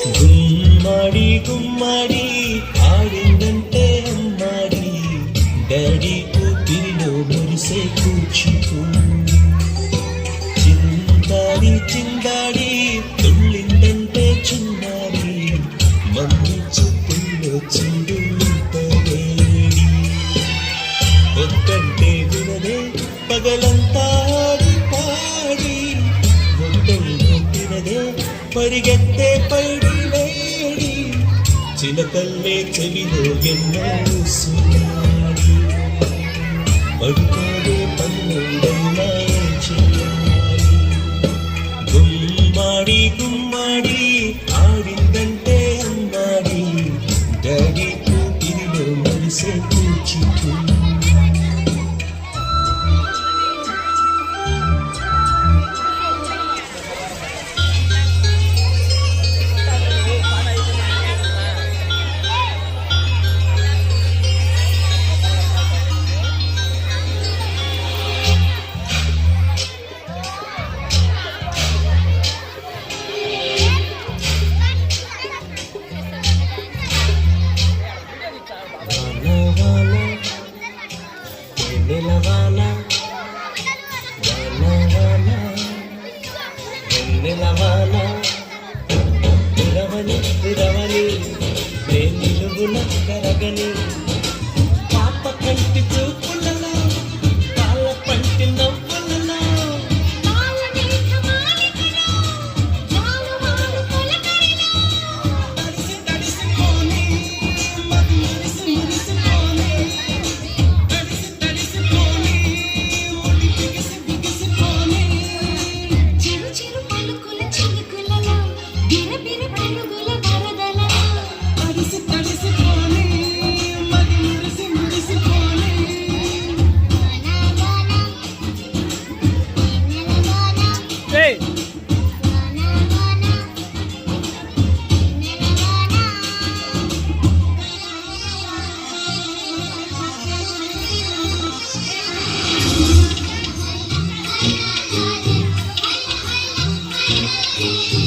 గుమ్మడి గుమ్మడి ఆడిందంటే అమ్మాడి daddy ఊపిరిలో మురిసే కూచిపూడి చిందాడి చిందాడి తుళ్ళిందంటే చిన్నారి మమ్మీ చూపుల్లో చూడు వేడి ఒక్కంటే వినదే పగలంతా పాడి ఒక్కళ్ళు తినదే పరిగెత్తే పైడి లేడి చిలకల్లే చెవిలో ఎన్నో సునాడి పడుకోదే పన్నుడైనా చేయాలి గుమ్మాడి గుమ్మాడి ఆడిందంటే అమ్మాడి డాడీ కూతురిలో మరిసే కూచిపూడి నిలవానా నిలవని నిలవని నిలువున కరగని పాప కంటి చూపులలో పాల పంటి నవ్వులలో తడిసి తడిసిపోని మది మురిసి మురిసిపోని తడిసి తడిసిపోని ముడి బిగిసి బిగిసిపోని చిరు చిరు పలుకుల చిలుకులలో బిరబిర పలుగుల వరదలలో తడిసి తడిసిపోని మది మురిసి మురిసిపోని ఏయ్ Thank you.